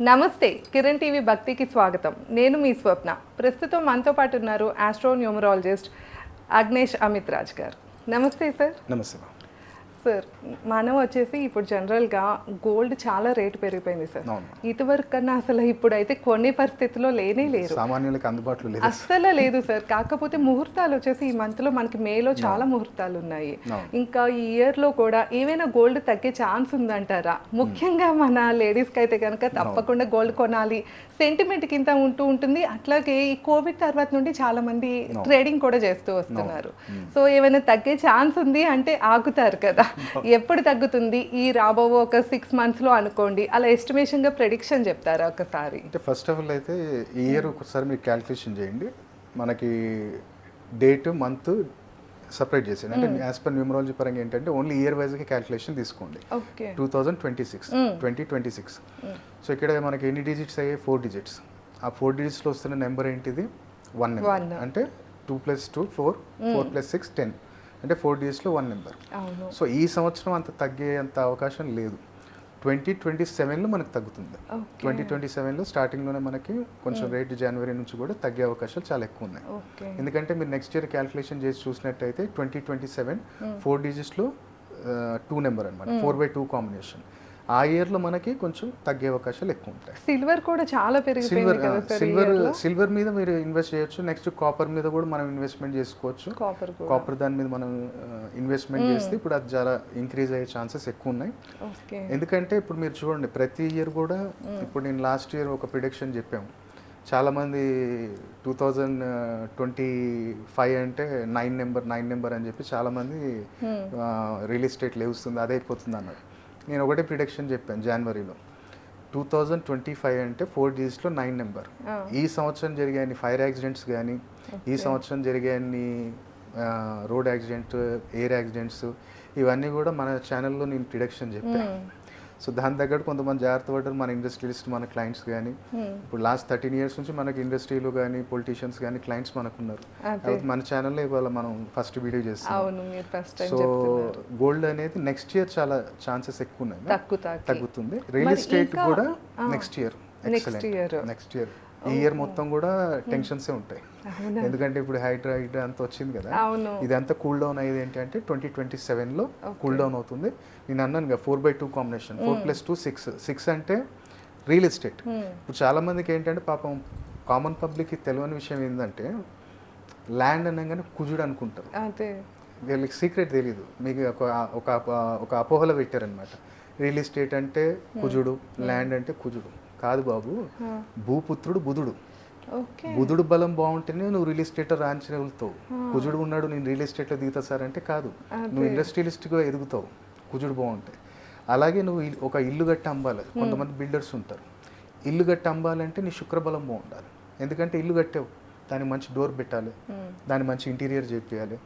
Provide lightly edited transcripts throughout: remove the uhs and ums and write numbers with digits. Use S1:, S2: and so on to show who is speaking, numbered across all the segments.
S1: నమస్తే, కిరణ్ టీవీ భక్తికి స్వాగతం. నేను మీ స్వప్న. ప్రస్తుతం మనతో పాటు ఉన్నారు ఆస్ట్రోన్యూమరాలజిస్ట్ అగ్నేష్ అమిత్ రాజ్ గారు. నమస్తే సార్.
S2: నమస్తే
S1: సార్, మనం వచ్చేసి ఇప్పుడు జనరల్గా గోల్డ్ చాలా రేటు పెరిగిపోయింది సార్. ఇదివరకు కన్నా అసలు ఇప్పుడైతే కొన్ని పరిస్థితుల్లో లేనే లేదు,
S2: సామాన్యులకు అందుబాటులో లేదు,
S1: అస్సలు లేదు సార్. కాకపోతే ముహూర్తాలు వచ్చేసి ఈ మంత్లో మనకి మేలో చాలా ముహూర్తాలు ఉన్నాయి. ఇంకా ఈ ఇయర్లో కూడా ఏమైనా గోల్డ్ తగ్గే ఛాన్స్ ఉందంటారా? ముఖ్యంగా మన లేడీస్కి అయితే కనుక తప్పకుండా గోల్డ్ కొనాలి సెంటిమెంట్ కింద ఉంటూ ఉంటుంది. అట్లాగే ఈ కోవిడ్ తర్వాత నుండి చాలా మంది ట్రేడింగ్ కూడా చేస్తూ వస్తున్నారు. సో ఏమైనా తగ్గే ఛాన్స్ ఉంది అంటే ఆగుతారు కదా, ఎప్పుడు తగ్గుతుంది? ఈ రాబో ఒక 6 monthsలో అనుకోండి, అలా ఎస్టిమేషన్గా ప్రెడిక్షన్ చెప్తారా ఒకసారి?
S2: అంటే ఫస్ట్ ఆఫ్ ఆల్ అయితే ఈ ఇయర్ ఒకసారి మీరు క్యాల్కులేషన్ చేయండి. మనకి డేట్ మంత్ సపరేట్ చేసేది, అంటే యాజ్ పర్ న్యూమరాలజీ పరంగా ఏంటంటే ఓన్లీ ఇయర్ వైజ్గా క్యాల్కులేషన్ తీసుకోండి. 2026 సో ఇక్కడ మనకి ఎన్ని డిజిట్స్ అయ్యాయి? 4 digits. ఆ 4 digitsలో వస్తున్న నెంబర్ ఏంటిది? 1 నెంబర్. అంటే 2 + 2 4, 4 + 6 10, అంటే 4 daysలో 1 నెంబర్. సో ఈ సంవత్సరం అంత తగ్గేంత అవకాశం లేదు. 2027లో మనకు తగ్గుతుంది. 2027లో స్టార్టింగ్లోనే మనకి కొంచెం రేట్ జనవరి నుంచి కూడా తగ్గే అవకాశాలు చాలా ఎక్కువ ఉన్నాయి. ఎందుకంటే మీరు నెక్స్ట్ ఇయర్ క్యాల్కులేషన్ చేసి చూసినట్టయితే 2027 4 digitsలో 2 నెంబర్ అనమాట, 4/2 కాంబినేషన్. ఆ ఇయర్లో మనకి కొంచెం తగ్గే అవకాశాలు ఎక్కువ ఉంటాయి.
S1: సిల్వర్ కూడా చాలా పెరిగిపోయింది కదా సార్.
S2: సిల్వర్ మీద మీరు ఇన్వెస్ట్ చేయొచ్చు. నెక్స్ట్ కాపర్ మీద కూడా మనం ఇన్వెస్ట్మెంట్ చేసుకోవచ్చు. కాపర్ దాని మీద మనం ఇన్వెస్ట్మెంట్ చేస్తే ఇప్పుడు అది చాలా ఇంక్రీజ్ అయ్యే ఛాన్సెస్ ఎక్కువ ఉన్నాయి. ఎందుకంటే ఇప్పుడు మీరు చూడండి, ప్రతి ఇయర్ కూడా ఇప్పుడు నేను లాస్ట్ ఇయర్ ఒక ప్రిడిక్షన్ చెప్పాము. చాలామంది 2025 అంటే 9 నెంబర్ అని చెప్పి చాలామంది రియల్ ఎస్టేట్ లేవుస్తుంది, అదే అయిపోతుంది అన్నారు. నేను ఒకటే ప్రిడిక్షన్ చెప్పాను జనవరిలో, 2025 అంటే 4 digitsలో 9 నెంబర్. ఈ సంవత్సరం జరిగే అన్ని ఫైర్ యాక్సిడెంట్స్ కానీ, ఈ సంవత్సరం జరిగే అన్ని రోడ్ యాక్సిడెంట్, ఎయిర్ యాక్సిడెంట్స్, ఇవన్నీ కూడా మన ఛానల్లో నేను ప్రిడిక్షన్ చెప్పాను. సో దాని తగ్గట్టు కొంతమంది జాగ్రత్త పడ్డారు మన ఇండస్ట్రియలిస్ట్, మన క్లయింట్స్ కానీ. ఇప్పుడు లాస్ట్ 13 years నుంచి మనకి ఇండస్ట్రీలో కానీ పొలిటీషియన్స్ కానీ క్లయింట్స్ మనకున్నారు. మన ఛానల్లో ఇవాళ మనం ఫస్ట్ వీడియో చేస్తాం. సో గోల్డ్ అనేది నెక్స్ట్ ఇయర్ చాలా ఛాన్సెస్ ఎక్కువ ఉన్నాయి, తగ్గుతుంది. రియల్ ఎస్టేట్ కూడా next year excellent. Next year ఈ ఇయర్ మొత్తం కూడా టెన్షన్సే ఉంటాయి. ఎందుకంటే ఇప్పుడు హైడ్రా అంత వచ్చింది కదా, ఇదంతా కూల్ డౌన్ అయ్యేది ఏంటి అంటే 2027లో కూల్ డౌన్ అవుతుంది. నేను అన్నాను కదా 4/2 కాంబినేషన్, 4 + 2 6 అంటే రియల్ ఎస్టేట్. ఇప్పుడు చాలా మందికి ఏంటంటే పాపం కామన్ పబ్లిక్కి తెలియని విషయం ఏంటంటే ల్యాండ్ అనగానే కుజుడు అనుకుంటారు, వీళ్ళకి సీక్రెట్ తెలియదు. మీకు ఒక అపోహలో పెట్టారనమాట, రియల్ ఎస్టేట్ అంటే కుజుడు, ల్యాండ్ అంటే కుజుడు. కాదు బాబు, భూపుత్రుడు బుధుడు. బుధుడు బలం బాగుంటేనే నువ్వు రియల్ ఎస్టేట్ రాంచగలుగుతావు. కుజుడు ఉన్నాడు నేను రియల్ ఎస్టేట్లో దిగుతా సార్ అంటే కాదు, నువ్వు ఇండస్ట్రియలిస్ట్గా ఎదుగుతావు కుజుడు బాగుంటాయి. అలాగే నువ్వు ఒక ఇల్లు కట్టి అమ్మాలి. కొంతమంది బిల్డర్స్ ఉంటారు, ఇల్లు కట్టి అమ్మాలంటే నీ శుక్రబలం బాగుండాలి. ఎందుకంటే ఇల్లు కట్టావు, దానికి మంచి డోర్ పెట్టాలి, దాని మంచి ఇంటీరియర్ చేపియాలి,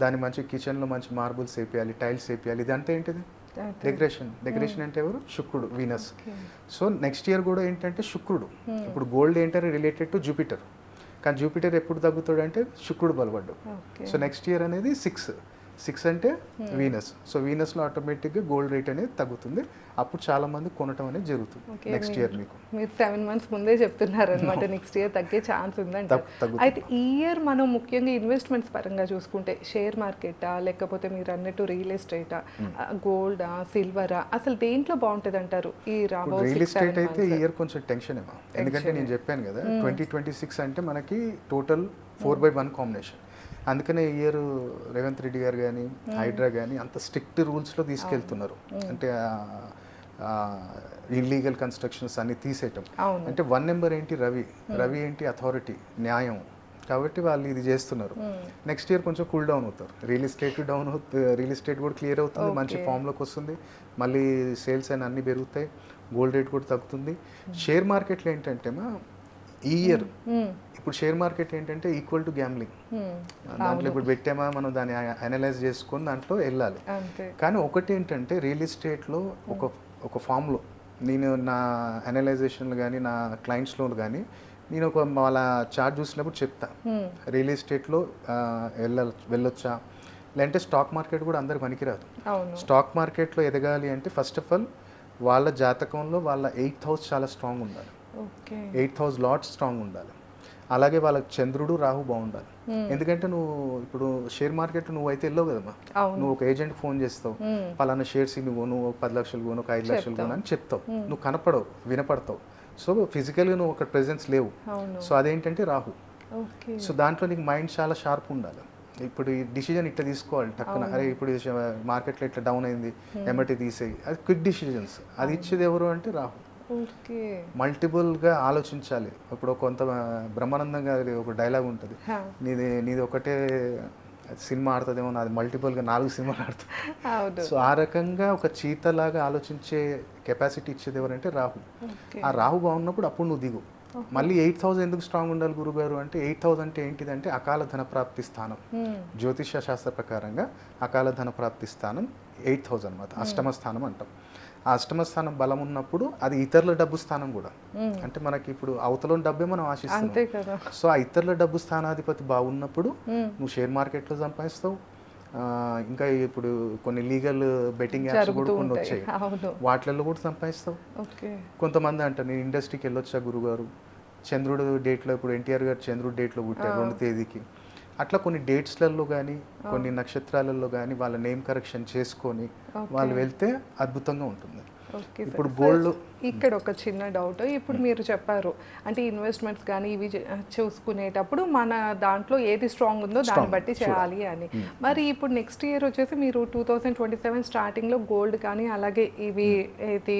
S2: దాని మంచి కిచెన్లో మంచి మార్బుల్స్ వేపియాలి, టైల్స్ వేపియాలి. ఇదంతా ఏంటిది? డెకరేషన్ అంటే ఎవరు? శుక్రుడు, వీనస్. సో నెక్స్ట్ ఇయర్ కూడా ఏంటంటే శుక్రుడు. ఇప్పుడు గోల్డ్ ఏంటంటే రిలేటెడ్ టు జూపిటర్, కానీ జూపిటర్ ఎప్పుడు తగ్గుతాడు అంటే శుక్రుడు బలపడ్డు. సో నెక్స్ట్ ఇయర్ అనేది 6 అంటే వీనస్. సో వీనస్లో ఆటోమేటిక్గా గోల్డ్ రేట్ అనేది తగ్గుతుంది. అప్పుడు చాలా మంది కొనటం అనేది జరుగుతుంది నెక్స్ట్ ఇయర్.
S1: మీరు 7 months ముందే చెప్తున్నారు అనమాట నెక్స్ట్ ఇయర్ తగ్గే ఛాన్స్ ఉందంట. అయితే ఈ ఇయర్ మనం ముఖ్యంగా ఇన్వెస్ట్మెంట్స్ పరంగా చూసుకుంటే షేర్ మార్కెటా, లేకపోతే మీరు అన్నట్టు రియల్ ఎస్టేటా, గోల్డా, సిల్వరా, అసలు దేంట్లో బాగుంటుంది అంటారు ఈ రాబో?
S2: రియల్ ఎస్టేట్ అయితే ఈ ఇయర్ కొంచెం టెన్షన్ ఏమో, ఎందుకంటే నేను చెప్పాను కదా 2026 అంటే మనకి టోటల్ 4/1 కాంబినేషన్. అందుకనే ఈ ఇయర్ రేవంత్ రెడ్డి గారు కానీ హైడ్రా కానీ అంత స్ట్రిక్ట్ రూల్స్లో తీసుకెళ్తున్నారు. అంటే ఇల్లీగల్ కన్స్ట్రక్షన్స్ అన్ని తీసేయటం. అంటే 1 నెంబర్ ఏంటి? రవి ఏంటి? అథారిటీ, న్యాయం. కాబట్టి వాళ్ళు ఇది చేస్తున్నారు. నెక్స్ట్ ఇయర్ కొంచెం కూల్ డౌన్ అవుతారు. రియల్ ఎస్టేట్ కూడా క్లియర్ అవుతుంది, మంచి ఫామ్లోకి వస్తుంది, మళ్ళీ సేల్స్ అయినా అన్నీ పెరుగుతాయి, గోల్డ్ రేట్ కూడా తగ్గుతుంది. షేర్ మార్కెట్లో ఏంటంటే ఈ ఇయర్ ఇప్పుడు షేర్ మార్కెట్ ఏంటంటే ఈక్వల్ టు గ్యాంబ్లింగ్. దాంట్లో ఇప్పుడు పెట్టామా మనం దాన్ని అనలైజ్ చేసుకొని దాంట్లో వెళ్ళాలి. కానీ ఒకటి ఏంటంటే రియల్ ఎస్టేట్లో ఒక ఫామ్లో నేను నా అనలైజేషన్లు కానీ నా క్లయింట్స్లో కానీ నేను వాళ్ళ చార్ట్ చూసినప్పుడు చెప్తా, రియల్ ఎస్టేట్లో వెళ్ళొచ్చా, లేదంటే స్టాక్ మార్కెట్ కూడా అందరికి పనికిరాదు. స్టాక్ మార్కెట్లో ఎదగాలి అంటే ఫస్ట్ ఆఫ్ ఆల్ వాళ్ళ జాతకంలో వాళ్ళ 8th హౌస్ చాలా స్ట్రాంగ్ ఉండాలి,
S1: okay
S2: 8th house lot strong ఉండాలి. అలాగే వాళ్ళకి చంద్రుడు రాహు బాగుండాలి. ఎందుకంటే నువ్వు ఇప్పుడు షేర్ మార్కెట్ నువ్వు అయితే వెళ్ళవు కదమ్మా, నువ్వు ఒక ఏజెంట్ ఫోన్ చేస్తావు, పలానా షేర్స్ నువ్వు 10 లక్షలు కొను, ఒక 5 లక్షలు కొను అని చెప్తావు, నువ్వు కనపడవు, వినపడతావు. సో ఫిజికల్గా నువ్వు ఒక ప్రెజెన్స్ లేవు. సో అదేంటంటే రాహు. సో దాంట్లో నీకు మైండ్ చాలా షార్ప్ ఉండాలి. ఇప్పుడు ఈ డిసిజన్ ఇట్లా తీసుకోవాలి టక్కున, అరే ఇప్పుడు మార్కెట్లో ఇట్లా డౌన్ అయింది ఎమ్మటి తీసేయి, అది క్విక్ డిసిజన్స్. అది ఇచ్చేది ఎవరు అంటే రాహు. మల్టిపుల్గా ఆలోచించాలి. ఇప్పుడు కొంత బ్రహ్మానందం గారి ఒక డైలాగ్ ఉంటుంది, నీది ఒకటే సినిమా ఆడుతుందేమో, నాది మల్టిపుల్గా 4 సినిమాలు ఆడుతుంది. సో ఆ రకంగా ఒక చీతలాగా ఆలోచించే కెపాసిటీ ఇచ్చేది ఎవరంటే రాహు. ఆ రాహు బాగున్నప్పుడు అప్పుడు నువ్వు దిగు. మళ్ళీ 8th హౌస్ ఎందుకు స్ట్రాంగ్ ఉండాలి గురుగారు అంటే, 8th హౌస్ అంటే ఏంటిదంటే అకాల ధన ప్రాప్తి స్థానం. జ్యోతిష శాస్త్ర ప్రకారంగా అకాల ధన ప్రాప్తి స్థానం 8th హౌస్ అనమాట, అష్టమ స్థానం అంటాం. ఆ అష్టమ స్థానం బలం ఉన్నప్పుడు అది ఇతరుల డబ్బు స్థానం కూడా. అంటే మనకి ఇప్పుడు అవతల డబ్బే మనం ఆశిస్తాం. సో ఆ ఇతరుల డబ్బు స్థానాధిపతి బాగున్నప్పుడు నువ్వు షేర్ మార్కెట్లో సంపాదిస్తావు. ఇంకా ఇప్పుడు కొన్ని లీగల్ బెట్టింగ్ యాప్స్ కూడా కొన్ని వచ్చాయి, వాటిల్లో కూడా సంపాదిస్తావు. కొంతమంది అంటారు నేను ఇండస్ట్రీకి వెళ్ళొచ్చా గురుగారు, చంద్రుడు డేట్లో, ఇప్పుడు ఎన్టీఆర్ గారు చంద్రుడు డేట్లో పుట్టారు 2వ తేదీకి, అట్లా కొన్ని డేట్స్లలో కానీ కొన్ని నక్షత్రాలలో కానీ వాళ్ళ నేమ్ కరెక్షన్ చేసుకొని వాళ్ళు వెళ్తే అద్భుతంగా ఉంటుంది. ఇప్పుడు గోల్డ్
S1: ఇక్కడ ఒక చిన్న డౌట్, ఇప్పుడు మీరు చెప్పారు అంటే ఇన్వెస్ట్మెంట్స్ కానీ ఇవి చూసుకునేటప్పుడు మన దాంట్లో ఏది స్ట్రాంగ్ ఉందో దాన్ని బట్టి చేయాలి అని. మరి ఇప్పుడు నెక్స్ట్ ఇయర్ వచ్చేసి మీరు 2027 స్టార్టింగ్లో గోల్డ్ కానీ అలాగే ఇవి ఏది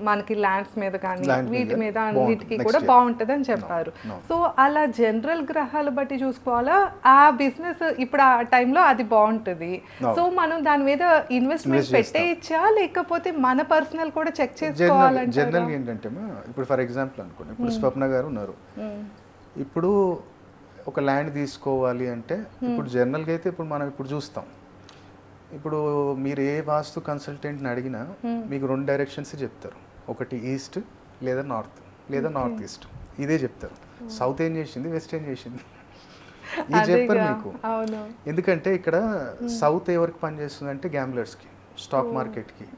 S1: మనకి ల్యాండ్స్ మీద కానీ వీటి మీద అన్నిటికీ కూడా బాగుంటుంది అని చెప్పారు. సో అలా జనరల్ గ్రహాలు బట్టి చూసుకోవాలా, ఆ బిజినెస్ ఇప్పుడు ఆ టైంలో అది బాగుంటుంది, సో మనం దాని మీద ఇన్వెస్ట్మెంట్ పెట్టేయచ్చా లేకపోతే మన పర్సనల్ కూడా చెక్ చేసుకోవాలంటే?
S2: జనరల్ ఏంటంటే ఇప్పుడు ఫర్ ఎగ్జాంపుల్ అనుకోండి, ఇప్పుడు స్వప్న గారు ఉన్నారు, ఇప్పుడు ఒక ల్యాండ్ తీసుకోవాలి అంటే ఇప్పుడు జనరల్గా అయితే ఇప్పుడు మనం ఇప్పుడు చూస్తాం, ఇప్పుడు మీరు ఏ వాస్తు కన్సల్టెంట్ని అడిగినా మీకు 2 డైరెక్షన్స్ చెప్తారు, ఒకటి ఈస్ట్ లేదా నార్త్ లేదా నార్త్ ఈస్ట్, ఇదే చెప్తారు. సౌత్ ఏం చేసింది, వెస్ట్ ఏం చేసింది, ఇది చెప్పారు మీకు. ఎందుకంటే ఇక్కడ సౌత్ ఎవరికి పనిచేస్తుంది అంటే గ్యాంబ్లర్స్కి, స్టాక్ మార్కెట్కి,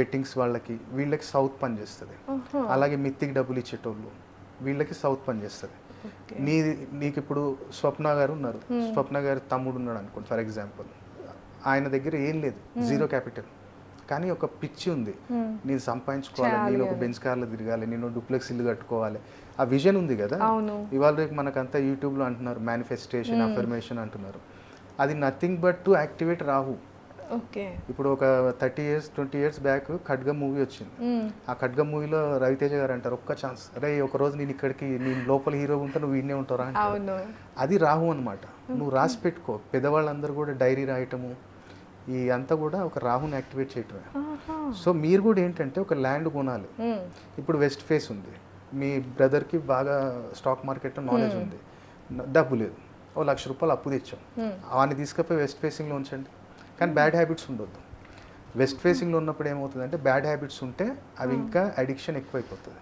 S2: బెట్టింగ్స్ వాళ్ళకి, వీళ్ళకి సౌత్ పనిచేస్తుంది. అలాగే మిత్తికి డబ్బులు ఇచ్చేటోళ్ళు వీళ్ళకి సౌత్ పనిచేస్తుంది. నీకు ఇప్పుడు స్వప్న గారు ఉన్నారు, స్వప్న గారి తమ్ముడు ఉన్నాడు అనుకోండి ఫర్ ఎగ్జాంపుల్, ఆయన దగ్గర ఏం లేదు, 0 క్యాపిటల్, కానీ ఒక పిచ్చి ఉంది, నేను సంపాదించుకోవాలి, నేను ఒక బెంచ్ కార్లో తిరగాలి, నేను డూప్లెక్స్ ఇల్లు కట్టుకోవాలి, ఆ విజన్ ఉంది కదా. ఇవాళ రేపు మనకంతా యూట్యూబ్లో అంటున్నారు మేనిఫెస్టేషన్, అఫర్మేషన్ అంటున్నారు, అది nothing but to activate Rahu. ఇప్పుడు ఒక 30 years 20 years బ్యాక్ ఖడ్గం మూవీ వచ్చింది. ఆ ఖడ్గం మూవీలో రవితేజ గారు అంటారు, ఒక్క ఛాన్స్, అరే ఒక రోజు నేను ఇక్కడికి, నేను లోపల హీరో ఉంటా, నువ్వు వీడినే ఉంటారా అంటే, అది రాహు అనమాట. నువ్వు రాసి పెట్టుకో, పెద్దవాళ్ళందరూ కూడా డైరీ రాయటము, ఈ అంతా కూడా ఒక రాహుని యాక్టివేట్ చేయటమే. సో మీరు కూడా ఏంటంటే ఒక ల్యాండ్ కొనాలి. ఇప్పుడు వెస్ట్ ఫేస్ ఉంది, మీ బ్రదర్కి బాగా స్టాక్ మార్కెట్లో నాలెడ్జ్ ఉంది, డబ్బు లేదు, ఓ ₹1,00,000 అప్పు తెచ్చాం, వాడిని తీసుకపోయి వెస్ట్ ఫేసింగ్లో ఉంచండి. కానీ బ్యాడ్ హ్యాబిట్స్ ఉండొద్దు. వెస్ట్ ఫేసింగ్లో ఉన్నప్పుడు ఏమవుతుందంటే బ్యాడ్ హ్యాబిట్స్ ఉంటే అవి ఇంకా అడిక్షన్ ఎక్కువైపోతుంది.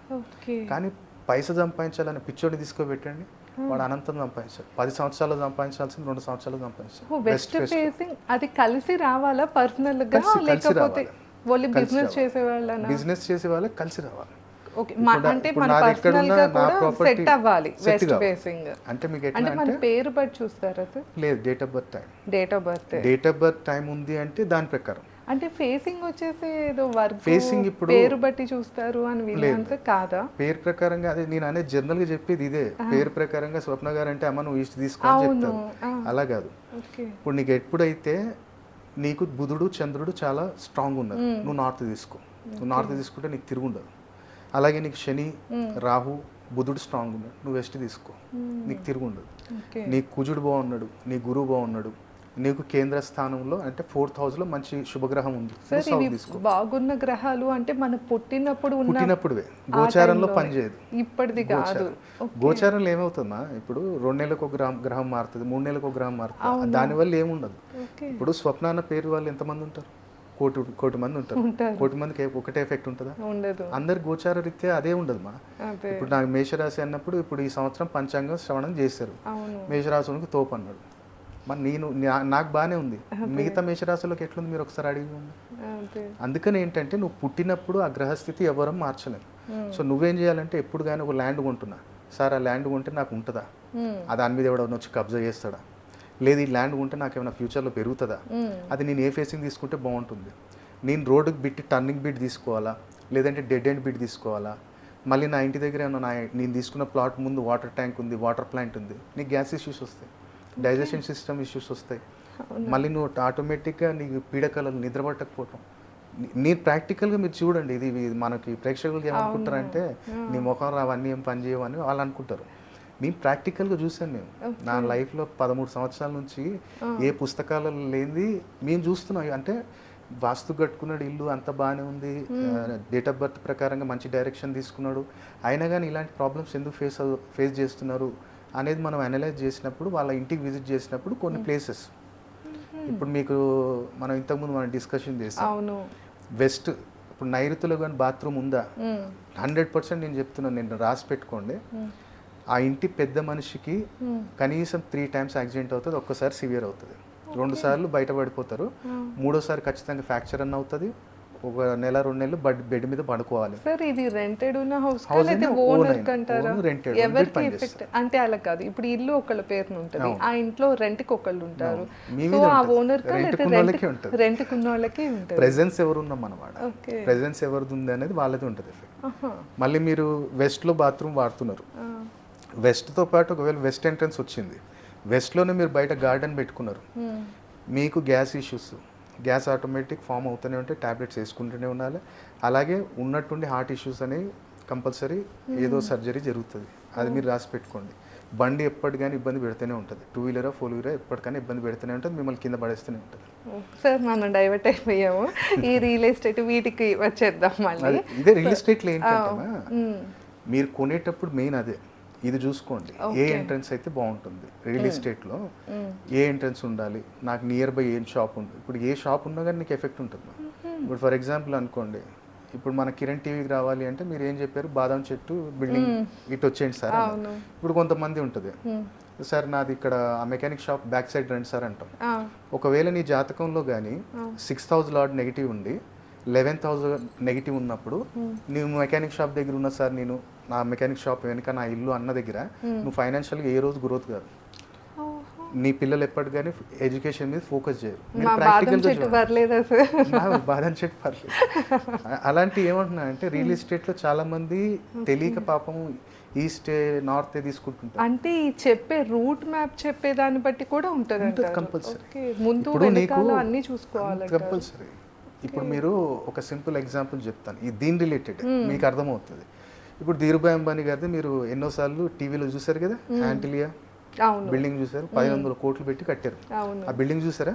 S2: కానీ పైసా సంపాదించాలని పిచ్చోడిని తీసుకుపెట్టండి, వాడు అనంతం సంపాదించాలి. 10 సంవత్సరాలు సంపాదించాల్సింది 2 సంవత్సరాలు సంపాదించాలి.
S1: వెస్ట్ ఫేసింగ్ అది కలిసి రావాలా పర్సనల్ గా, లేకపోతే ఓన్లీ బిజినెస్ చేసే వాళ్ళనా?
S2: బిజినెస్ చేసే వాళ్ళకి కలిసి రావాలి.
S1: ఓకే, అంటే మన పర్సనల్ గా కూడా సెట్ అవ్వాలి వెస్ట్ ఫేసింగ్.
S2: అంటే మీకు ఎట్లా
S1: అంటే మన పేరు బట్టి చూస్తారా సార్?
S2: లేదు, date of birth time.
S1: Date of birth
S2: time ఉంది అంటే దాని ప్రకారం.
S1: అంటే ఫేసింగ్ వచ్చేసి ఏదో వర్క్ ఫేసింగ్ ఇప్పుడు పేరు బట్టి చూస్తారు అని వినంత కాదా?
S2: పేరు ప్రకారంగా, అదే నేను అనేది జనరల్ గా చెప్పేది ఇదే, పేరు ప్రకారంగా స్వప్న గారు అంటే అమ్మ నువ్వు ఈస్ట్ తీసుకోని చెప్తారు, అలా కాదు. ఇప్పుడు నీకు ఎప్పుడైతే నీకు బుధుడు చంద్రుడు చాలా స్ట్రాంగ్ ఉన్నారు, నువ్వు నార్త్ తీసుకో, నువ్వు నార్త్ తీసుకుంటే నీకు తిరుగుండదు. అలాగే నీకు శని రాహు బుధుడు స్ట్రాంగ్ ఉన్నాడు, నువ్వు వెస్ట్ తీసుకో, నీకు తిరుగుండదు. నీకు కుజుడు బాగున్నాడు, నీ గురువు బాగున్నాడు, నీకు కేంద్ర స్థానంలో అంటే 4th హౌస్లో మంచి శుభగ్రహం ఉంది,
S1: బాగున్న గ్రహాలు అంటే మన
S2: పుట్టినప్పుడువే, గోచారంలో పనిచేయదు,
S1: ఇప్పటిది కాదు.
S2: గోచారంలో ఏమవుతుందా, ఇప్పుడు 2 నెలలకు ఒక గ్రహం మారుతుంది, 3 నెలలకు ఒక గ్రహం మారుతుంది, దానివల్ల ఏముండదు. ఇప్పుడు స్వప్న అన్న పేరు వాళ్ళు ఎంతమంది ఉంటారు, కోటి మంది ఉంటారు, కోటి మందికి ఒకటే ఎఫెక్ట్ ఉంటుందా? అందరు గోచార రీత్యా అదే ఉండదు మా. ఇప్పుడు నాకు మేషరాశి అన్నప్పుడు ఇప్పుడు ఈ సంవత్సరం పంచాంగం శ్రవణం చేశారు, మేషరాశునికి తోపు అన్నాడు, మరి నాకు బాగానే ఉంది, మిగతా మేషరాశులకు ఎట్లుంది మీరు ఒకసారి అడిగి ఉండండి.
S1: అదే.
S2: అందుకని ఏంటంటే నువ్వు పుట్టినప్పుడు ఆ గ్రహస్థితి ఎవరం మార్చలేము. సో నువ్వేం చేయాలంటే ఎప్పుడు కానీ ఒక ల్యాండ్ కొంటున్నా, సార్ ఆ ల్యాండ్ కొంటే నాకు ఉంటుందా, ఆ దాని మీద ఎవడన్నా వచ్చి కబ్జా చేస్తాడా, లేదు ఈ ల్యాండ్ కొంటే నాకు ఏమైనా ఫ్యూచర్లో పెరుగుతుందా, అది నేను ఏ ఫేసింగ్ తీసుకుంటే బాగుంటుంది, నేను రోడ్డుకి బిట్టి టర్నింగ్ బిట్ తీసుకోవాలా, లేదంటే డెడ్ ఎండ్ బిట్ తీసుకోవాలా, మళ్ళీ నా ఇంటి దగ్గర ఏమన్నా నేను తీసుకున్న ప్లాట్ ముందు వాటర్ ట్యాంక్ ఉంది, వాటర్ ప్లాంట్ ఉంది, నీకు గ్యాస్ ఇష్యూస్ వస్తాయి, డైజెషన్ సిస్టమ్ ఇష్యూస్ వస్తాయి, మళ్ళీ నువ్వు ఆటోమేటిక్గా నీకు పీడకలలు నిద్ర పట్టకపోవటం. మీరు ప్రాక్టికల్గా మీరు చూడండి, ఇది మనకి ప్రేక్షకులకి ఏమనుకుంటారంటే నీ ముఖం అవన్నీ ఏం పని చేయవని వాళ్ళు అనుకుంటారు. నేను ప్రాక్టికల్గా చూసాను, నేను నా లైఫ్లో 13 సంవత్సరాల నుంచి ఏ పుస్తకాలలో లేనిది మేము చూస్తున్నాం. అంటే వాస్తు కట్టుకున్నాడు, ఇల్లు అంత బాగానే ఉంది, డేట్ ఆఫ్ బర్త్ ప్రకారంగా మంచి డైరెక్షన్ తీసుకున్నాడు, అయినా కానీ ఇలాంటి ప్రాబ్లమ్స్ ఎందుకు ఫేస్ చేస్తున్నారు అనేది మనం అనలైజ్ చేసినప్పుడు, వాళ్ళ ఇంటికి విజిట్ చేసినప్పుడు కొన్ని ప్లేసెస్, ఇప్పుడు మీకు మనం ఇంతకుముందు మనం డిస్కషన్ చేసాం, వెస్ట్ ఇప్పుడు నైరుతిలో కానీ బాత్రూమ్ ఉందా, 100% నేను చెప్తున్నాను, నేను రాసి పెట్టుకోండి. ఆ ఇంటి పెద్ద మనిషికి కనీసం 3 times యాక్సిడెంట్ అవుతుంది, ఒక్కసారి సివియర్ అవుతుంది, 2 సార్లు బయటపడిపోతారు, 3వసారి ఖచ్చితంగా ఫ్రాక్చర్ అన్న అవుతుంది, ఒక నెల 2 నెలలు బెడ్ మీద పడుకోవాలి.
S1: సార్ ఇది రెంటెడ్ ఉన్న హౌస్ అయితే ఓనర్ కంటారా, ఎవరికి ఎఫెక్ట్ అంటే అలా కాదు, ఇప్పుడు ఇల్లు ఒకళ్ళ పేరున ఉంటుంది, ఆ ఇంట్లో రెంట్కి ఒకళ్ళు ఉంటారు, సో ఆ ఓనర్ రెంట్కి ఉన్న వాళ్ళకి ఉంటుంది.
S2: ప్రెజెన్స్ ఎవరున్నాం మనవాడ, ప్రెజెన్స్ ఎవరిది ఉంది అనేది వాళ్ళది ఉంటుంది. మళ్ళీ మీరు వెస్ట్లో బాత్రూమ్ వాడుతున్నారు, వెస్ట్తో పాటు ఒకవేళ వెస్ట్ ఎంట్రన్స్ వచ్చింది, వెస్ట్లోనే మీరు బయట గార్డెన్ పెట్టుకున్నారు, మీకు gas issues, gas automatic form అవుతూనే ఉంటే ట్యాబ్లెట్స్ వేసుకుంటూనే ఉండాలి. అలాగే ఉన్నట్టుండి హార్ట్ ఇష్యూస్ అనేవి కంపల్సరీ ఏదో సర్జరీ జరుగుతుంది, అది మీరు రాసి పెట్టుకోండి. బండి ఎప్పటికైనా ఇబ్బంది పెడుతూనే ఉంటుంది, 2 వీలరా 4 వీలరా ఎప్పటికైనా ఇబ్బంది పెడుతూనే ఉంటుంది, మిమ్మల్ని కింద పడేస్తూనే ఉంటుంది.
S1: సార్ మనం డైవర్ట్ అయిపోయాము, ఈ రియల్ ఎస్టేట్ వీటికి వచ్చేద్దాం మళ్ళీ.
S2: ఇదే రియల్ ఎస్టేట్లో ఏంటంటే మీరు కొనేటప్పుడు మెయిన్ అదే, ఇది చూసుకోండి ఏ ఎంట్రన్స్ అయితే బాగుంటుంది రియల్ ఎస్టేట్లో, ఏ ఎంట్రన్స్ ఉండాలి, నాకు నియర్ బై ఏం షాప్ ఉంది. ఇప్పుడు ఏ షాప్ ఉన్నా కానీ నీకు ఎఫెక్ట్ ఉంటుంది. ఇప్పుడు ఫర్ ఎగ్జాంపుల్ అనుకోండి, ఇప్పుడు మన కిరణ్ టీవీకి రావాలి అంటే మీరు ఏం చెప్పారు, బాదం చెట్టు బిల్డింగ్ ఇటు వచ్చేయండి సార్. ఇప్పుడు కొంతమంది ఉంటుంది, సార్ నాది ఇక్కడ ఆ మెకానిక్ షాప్ బ్యాక్ సైడ్ రండి సార్ అంటాం. ఒకవేళ నీ జాతకంలో కానీ 6,000 లాడ్ నెగిటివ్ ఉండి 11,000 నెగిటివ్ ఉన్నప్పుడు నువ్వు మెకానిక్ షాప్ దగ్గర ఉన్న సార్, నేను నా మెకానిక్ షాప్ వెనుక నా ఇల్లు అన్న దగ్గర నువ్వు ఫైనాన్షియల్గా ఏ రోజు గ్రోత్ కాదు, నీ పిల్లలు ఎప్పటి కానీ ఎడ్యుకేషన్ మీద ఫోకస్ చేయరు.
S1: బాదం చెట్టు పర్లేదు.
S2: అలాంటి ఏమంటున్నా అంటే రియల్ ఎస్టేట్లో చాలా మంది తెలియక పాపం ఈస్ట్ నార్త్ తీసుకుంటుంటారు.
S1: అంటే చెప్పే రూట్ మ్యాప్ చెప్పే దాన్ని బట్టి కూడా ఉంటుంది
S2: కంపల్సరీ,
S1: ముందు వెనకాల అన్ని చూసుకోవాలి
S2: కంపల్సరీ. ఇప్పుడు మీరు ఒక సింపుల్ ఎగ్జాంపుల్ చెప్తాను, ఈ దీని రిలేటెడ్ మీకు అర్థమవుతుంది. ఇప్పుడు ధీరుభాయ్ అంబానీ గారిది మీరు ఎన్నోసార్లు టీవీలో చూసారు కదా, యాంటిలియా బిల్డింగ్ చూసారు, 1,500 కోట్లు పెట్టి కట్టారు. ఆ బిల్డింగ్ చూసారా,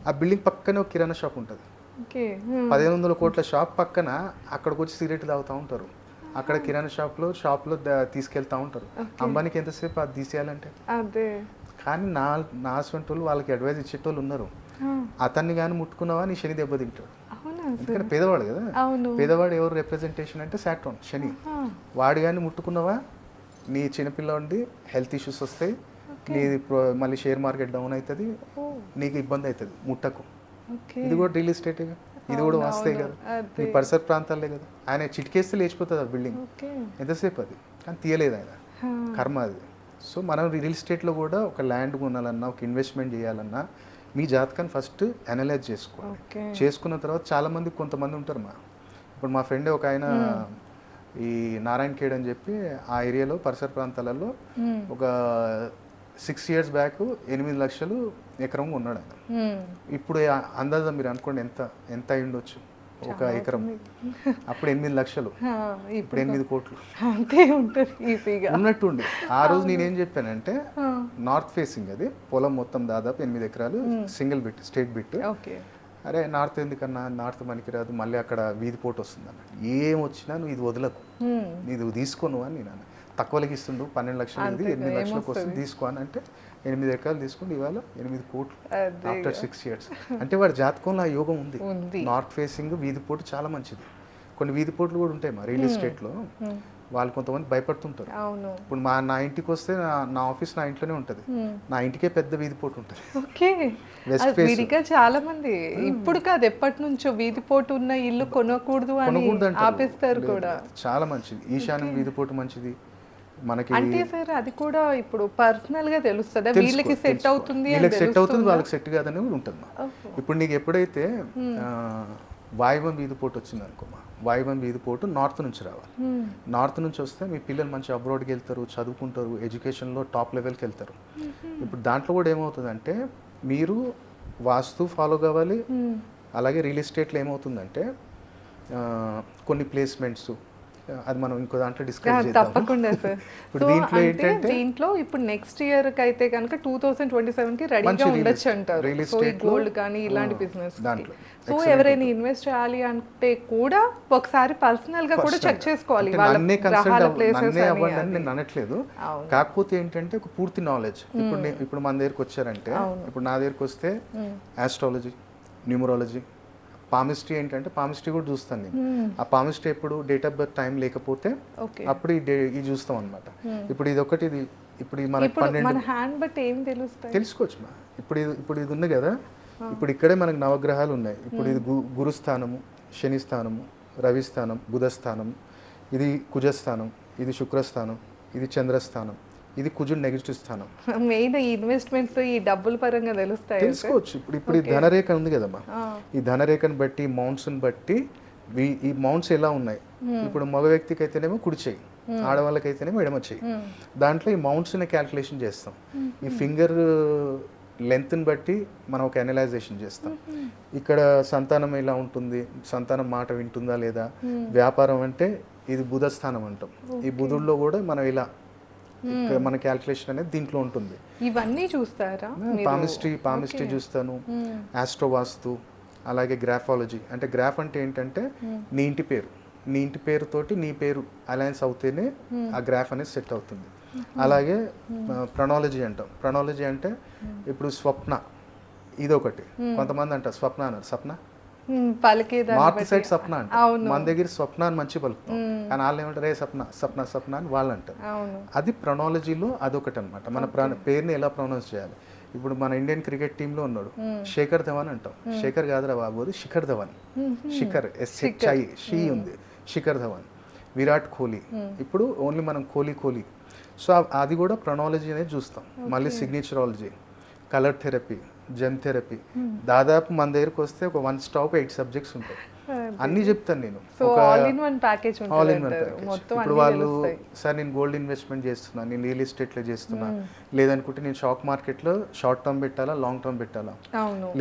S2: ఆ బిల్డింగ్ పక్కనే ఒక కిరాణా షాప్ ఉంటుంది, 1,500 కోట్ల షాప్ పక్కన అక్కడికి వచ్చి సిగరెట్ తాగుతూ ఉంటారు, అక్కడ కిరాణా షాప్లో తీసుకెళ్తా ఉంటారు. అంబానీకి ఎంతసేపు అది తీసేయాలంటే, కానీ నా అసంటి వాళ్ళు వాళ్ళకి అడ్వైజ్ ఇచ్చేటోళ్ళు ఉన్నారు. అతన్ని కానీ ముట్టుకున్నావా నీ శని దెబ్బతింటాడు, ఎందుకంటే పేదవాడు కదా, పేదవాడు ఎవరు రిప్రజెంటేషన్ అంటే సాటర్న్ శని, వాడు కానీ ముట్టుకున్నావా నీ చిన్నపిల్లవాడి హెల్త్ ఇష్యూస్ వస్తాయి, నీది మళ్ళీ షేర్ మార్కెట్ డౌన్ అవుతుంది, నీకు ఇబ్బంది అవుతుంది, ముట్టకు. ఇది కూడా రియల్ ఎస్టేటే కదా, ఇది కూడా వస్తాయి కదా, నీ పరిసర ప్రాంతాలే కదా. ఆయన చిటికేస్తే లేచిపోతుంది ఆ బిల్డింగ్, ఎంతసేపు అది, కానీ తీయలేదు ఆయన, కర్మ అది. సో మనం రియల్ ఎస్టేట్లో కూడా ఒక ల్యాండ్ కొనాలన్నా, ఒక ఇన్వెస్ట్మెంట్ చేయాలన్నా మీ జాతకాన్ని ఫస్ట్ అనలైజ్ చేసుకోవాలి. చేసుకున్న తర్వాత చాలామంది కొంతమంది ఉంటారు, ఇప్పుడు మా ఫ్రెండ్ ఒక ఆయన ఈ నారాయణ ఖేడ్ అని చెప్పి ఆ ఏరియాలో పరిసర ప్రాంతాలలో ఒక 6 years బ్యాక్ 8 లక్షలు ఎకరం ఉన్నాడు ఆయన. ఇప్పుడు అందాజా మీరు అనుకోండి ఎంత అయి ఉండొచ్చు ఒక ఎకరం, అప్పుడు 8 లక్షలు, ఇప్పుడు 8 కోట్లు ఉన్నట్టుండి. ఆ రోజు నేనేం చెప్పానంటే నార్త్ ఫేసింగ్ అది పొలం మొత్తం దాదాపు 8 ఎకరాలు సింగిల్ బిట్ స్టేట్ బిట్. అరే నార్త్ ఎందుకన్నా, నార్త్ మనకి రాదు, మళ్ళీ అక్కడ వీధి పోటు వస్తుంది అన్న, ఏం వచ్చినా నువ్వు ఇది వదలకు, నీది తీసుకోను అని నేను తక్కువలకి ఇస్తుండు, 12 లక్షలు ఇది 8 లక్షలకు వస్తుంది తీసుకో అని అంటే 8 ఎకరాలు తీసుకుంటే ఇవాళ 8 కోట్లు ఆఫ్టర్ 6 years. అంటే వాడి జాతకంలో ఆ యోగం ఉంది. నార్త్ ఫేసింగ్ వీధి పోటు చాలా మంచిది. కొన్ని వీధి పోట్లు కూడా ఉంటాయి మా రియల్ ఎస్టేట్లో, వాళ్ళు కొంతమంది భయపడుతుంటారు.
S1: అవును.
S2: ఇప్పుడు నా ఇంటికి వస్తే నా ఆఫీస్ నా ఇంట్లోనే ఉంటుంది. నా ఇంటికే పెద్ద వీధి పోటు ఉంటుంది.
S1: ఓకే.
S2: West face.
S1: విడిగా చాలా మంది ఇప్పుడు కాదు ఎప్పటి నుంచో వీధి పోటు ఉన్న ఇల్లు కొనకూడదు అని ఆపేస్తారు కూడా.
S2: చాలా మంచిది. ఈశాన్యం వీధి పోటు మంచిది మనకి.
S1: అంటే సార్ అది కూడా ఇప్పుడు పర్సనల్ గా తెలుస్తుందా వీళ్ళకి సెట్ అవుతుంది అని
S2: వీళ్ళకి సెట్ అవుతుంది వాళ్ళకి సెట్ కాదని కూడా ఉంటుంది. ఇప్పుడు నీకు ఎప్పుడైతే వాయువం వీధి పోటు వచ్చింది అనుకోమా, వాయువం వీధి పోటు నార్త్ నుంచి రావాలి. నార్త్ నుంచి వస్తే మీ పిల్లలు మంచి అబ్రాడ్కి వెళ్తారు, చదువుకుంటారు, ఎడ్యుకేషన్లో టాప్ లెవెల్కి వెళ్తారు. ఇప్పుడు దాంట్లో కూడా ఏమవుతుందంటే మీరు వాస్తు ఫాలో కావాలి. అలాగే రియల్ ఎస్టేట్లో ఏమవుతుందంటే కొన్ని ప్లేస్మెంట్స్, అది మనం ఇంకో దాంట్లో డిస్కస్ చేద్దాం.
S1: తప్పకుండా సార్.
S2: ఇప్పుడు దీంట్లో ఏంటంటే
S1: దీంట్లో ఇప్పుడు నెక్స్ట్ ఇయర్ కి అయితే కనుక 2027 కి రెడీగా ఉండొచ్చు అంటారు. సో ఈ గోల్డ్ కానీ ఇలాంటి బిజినెస్
S2: దాంట్లో
S1: సో ఎవరైనా ఇన్వెస్ట్ చేయాలి అంటే కూడా ఒకసారి పర్సనల్ గా కూడా చెక్ చేసుకోవాలి.
S2: నన్నే అవ్వండి అని నేను అనట్లేదు. కాకపోతే ఏంటంటే ఒక పూర్తి నాలెడ్జ్. ఇప్పుడు మన దగ్గరికి వచ్చారంటే, ఇప్పుడు నా దగ్గరికి వస్తే ఆస్ట్రాలజీ, న్యూమరాలజీ, పామిస్ట్రీ ఏంటంటే పామిస్ట్రీ కూడా చూస్తాను నేను. ఆ పామిస్ట్రీ ఎప్పుడు డేట్ ఆఫ్ బర్త్ టైం లేకపోతే అప్పుడు ఇది చూస్తాం అనమాట. ఇప్పుడు ఇది ఒకటి, ఇప్పుడు మనకి 12 తెలుసుకోవచ్చు. ఇప్పుడు ఇది ఉంది కదా, ఇప్పుడు ఇక్కడే మనకు నవగ్రహాలు ఉన్నాయి. ఇప్పుడు ఇది గురుస్థానము, శని స్థానము, రవి స్థానం, బుధస్థానం, ఇది కుజస్థానం, ఇది శుక్రస్థానం, ఇది చంద్రస్థానం, ఇది కుజుడు నెగిటివ్ స్థానం.
S1: మెయిన్ ఇన్వెస్ట్మెంట్స్ ఈ డబ్బుల పరంగా
S2: తెలుసుకోవచ్చు. ఇప్పుడు ఈ ధనరేఖ ఉంది కదమ్మా, ఈ ధనరేఖను బట్టి మౌంట్స్ని బట్టి ఈ మౌంట్స్ ఎలా ఉన్నాయి. ఇప్పుడు మగ వ్యక్తికి అయితేనేమో కుడి చేయి, ఆడవాళ్ళకైతేనేమో ఎడమ చేయి. దాంట్లో ఈ మౌంట్స్ని క్యాల్కులేషన్ చేస్తాం. ఈ ఫింగర్ లెంత్ని బట్టి మనం ఒక అనలైజేషన్ చేస్తాం. ఇక్కడ సంతానం ఎలా ఉంటుంది, సంతానం మాట వింటుందా లేదా, వ్యాపారం అంటే ఇది బుధ స్థానం అంటాం. ఈ బుధుల్లో కూడా మనం ఇలా మన క్యాల్కులేషన్ అనేది దీంట్లో ఉంటుంది.
S1: ఇవన్నీ చూస్తారా?
S2: పామిస్ట్రీ చూస్తాను, ఆస్ట్రోవాస్తు, అలాగే గ్రాఫాలజీ. అంటే గ్రాఫ్ అంటే ఏంటంటే నీ ఇంటి పేరుతోటి నీ పేరు అలయన్స్ అవుతేనే ఆ గ్రాఫ్ అనేది సెట్ అవుతుంది. అలాగే ప్రొనాలజీ అంటాం. ప్రొనాలజీ అంటే ఇప్పుడు స్వప్న, ఇదొకటి. కొంతమంది అంటారు స్వప్న అన్నారు, సప్న నార్త్ సైడ్ సప్న అంటే మన దగ్గర స్వప్న అని మంచి పలుకుతాం, కానీ వాళ్ళు ఏమంటారు రే సప్న అని వాళ్ళు అంటారు. అది ప్రొనాలజీలో అదొకటి అనమాట. మన పేరుని ఎలా ప్రొనౌన్స్ చేయాలి. ఇప్పుడు మన ఇండియన్ క్రికెట్ టీంలో ఉన్నాడు శేఖర్ ధవన్ అంటాం. శేఖర్ కాదురా బాబు, అది శిఖర్ ధవన్. శిఖర్ షీ ఉంది, శిఖర్ ధవన్. విరాట్ కోహ్లీ, ఇప్పుడు ఓన్లీ మనం కోహ్లీ. సో అది కూడా ప్రొనాలజీ అనేది చూస్తాం. మళ్ళీ signatureology, colour therapy, gem therapy. దాదాపు మన దగ్గరకు వస్తే ఒక 1 స్టాప్ 8 సబ్జెక్ట్స్ ఉంటాయి. అన్నీ చెప్తాను నేను.
S1: All in one package.
S2: ఇప్పుడు వాళ్ళు సార్ నేను గోల్డ్ ఇన్వెస్ట్మెంట్ చేస్తున్నా, నేను రియల్ ఎస్టేట్లో చేస్తున్నా, లేదనుకుంటే నేను షాక్ మార్కెట్లో షార్ట్ టర్మ్ పెట్టాలా, లాంగ్ టర్మ్ పెట్టాలా,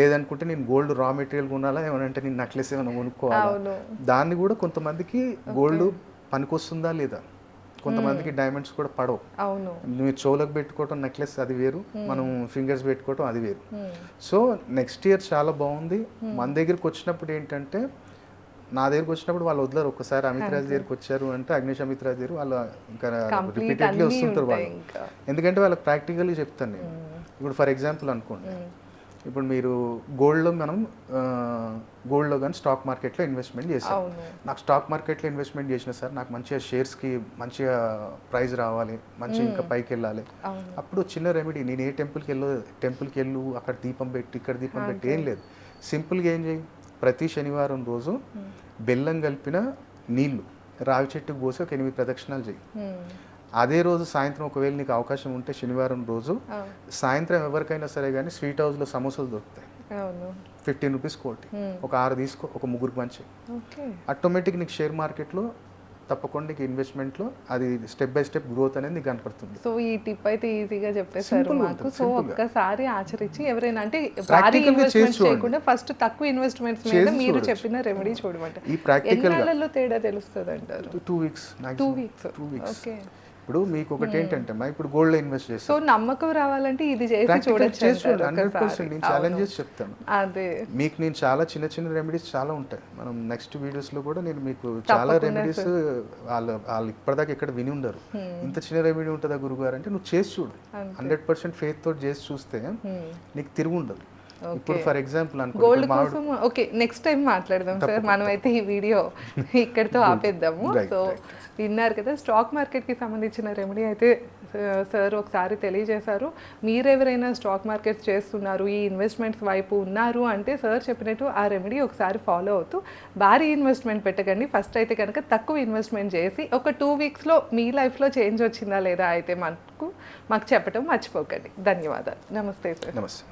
S2: లేదనుకుంటే నేను గోల్డ్ రా మెటీరియల్ కొనాలా, ఏమనంటే నేను నెక్లెస్ ఏమైనా కొనుక్కోవాలా. దాన్ని కూడా కొంతమందికి గోల్డ్ పనికొస్తుందా లేదా, కొంతమందికి డైమండ్స్ కూడా పడవు. నువ్వు చెవులకు పెట్టుకోవటం నెక్లెస్ అది వేరు, మనం ఫింగర్స్ పెట్టుకోవటం అది వేరు. సో నెక్స్ట్ ఇయర్ చాలా బాగుంది. మన దగ్గరికి వచ్చినప్పుడు ఏంటంటే, నా దగ్గరికి వచ్చినప్పుడు వాళ్ళు వదలరు. ఒకసారి అమిత్ రాజ్ దగ్గరికి వచ్చారు అంటే, అగ్నేష్ అమిత్ రాజ్ దగ్గర వాళ్ళు ఇంకా రిపీటెడ్లీ వస్తుంటారు వాళ్ళు. ఎందుకంటే వాళ్ళకి ప్రాక్టికల్లీ చెప్తాను నేను. ఇప్పుడు ఫర్ ఎగ్జాంపుల్ అనుకోండి, ఇప్పుడు మీరు గోల్డ్లో కానీ స్టాక్ మార్కెట్లో ఇన్వెస్ట్మెంట్ చేశారు. నాకు స్టాక్ మార్కెట్లో ఇన్వెస్ట్మెంట్ చేసిన సార్, నాకు మంచిగా షేర్స్కి మంచిగా ప్రైజ్ రావాలి, మంచిగా ఇంకా పైకి వెళ్ళాలి. అప్పుడు చిన్న రెమెడీ, నేను ఏ టెంపుల్కి వెళ్ళు, అక్కడ దీపం పెట్టి ఇక్కడ దీపం పెట్టి ఏం లేదు. సింపుల్గా ఏం చేయి, ప్రతి శనివారం రోజు బెల్లం కలిపిన నీళ్లు రావి చెట్టుకు పోసి ఒక 8 ప్రదక్షిణాలు చేయి. అదే రోజు సాయంత్రం ఒకవేళ నీకు అవకాశం ఉంటే శనివారం రోజు సాయంత్రం ఎవరికైనా సరే కానీ స్వీట్ హౌస్లో సమోసాలు దొరుకుతాయి, 15 రూపీస్ కోటి. ఒక 6 తీసుకో, ఒక 3 మంచి. ఆటోమేటిక్ నీకు షేర్ మార్కెట్లో తప్పకుండా నీకు ఇన్వెస్ట్మెంట్లో అది స్టెప్ బై స్టెప్ గ్రోత్ అనేది నీకు కనపడుతుంది.
S1: సో ఈ టిప్ అయితే ఈజీగా చెప్పేశారు మాకు. సో ఒక్కసారి ఆచరించి ఎవరైనా అంటే భారీ ఇన్వెస్ట్మెంట్ చేయకుండా ఫస్ట్ తక్కువ ఇన్వెస్ట్మెంట్స్ మీద మీరు చెప్పిన రెమెడీ చూడమంటారు.
S2: ఈ ప్రాక్టికల్
S1: ఎన్నాళ్ళలో తేడా తెలుస్తుంది అంటారు?
S2: 2 వీక్స్. ఓకే. ఇప్పుడు మీకు ఒకటి ఏంటంటే ఇప్పుడు గోల్డ్ ఇన్వెస్ట్ చేస్తాను.
S1: సో నమ్మకం రావాలంటే ఇది చేసి చూడొచ్చు.
S2: 100% నేను ఛాలెంజ్ చేసి చెప్తాను.
S1: అదే
S2: మీకు నేను చాలా చిన్న రెమెడీస్ చాలా ఉంటాయి. మనం నెక్స్ట్ వీడియోస్ లో కూడా నేను మీకు చాలా రెమెడీస్ వాళ్ళు ఇప్పటిదాకా ఎక్కడ విని ఉండరు. ఇంత చిన్న రెమెడీ ఉంటుందా గురుగారు అంటే, నువ్వు చేసి చూడు. 100% ఫెయిత్ తోటి చేసి చూస్తే నీకు తిరుగు ఉండదు. ఇప్పుడు ఫర్ ఎగ్జాంపుల్
S1: గోల్డ్ కోసం ఓకే నెక్స్ట్ టైం మాట్లాడదాం సార్. మనమైతే ఈ వీడియో ఇక్కడితో ఆపేద్దాము. సో విన్నారు కదా, స్టాక్ మార్కెట్కి సంబంధించిన రెమెడీ అయితే సార్ ఒకసారి తెలియజేశారు. మీరెవరైనా స్టాక్ మార్కెట్స్ చేస్తున్నారు, ఈ ఇన్వెస్ట్మెంట్స్ వైపు ఉన్నారు అంటే సార్ చెప్పినట్టు ఆ రెమెడీ ఒకసారి ఫాలో అవుతూ భారీ ఇన్వెస్ట్మెంట్ పెట్టకండి. ఫస్ట్ అయితే కనుక తక్కువ ఇన్వెస్ట్మెంట్ చేసి ఒక 2 వీక్స్లో మీ లైఫ్లో చేంజ్ వచ్చిందా లేదా అయితే మాకు చెప్పడం మర్చిపోకండి. ధన్యవాదాలు. నమస్తే సార్.
S2: నమస్తే.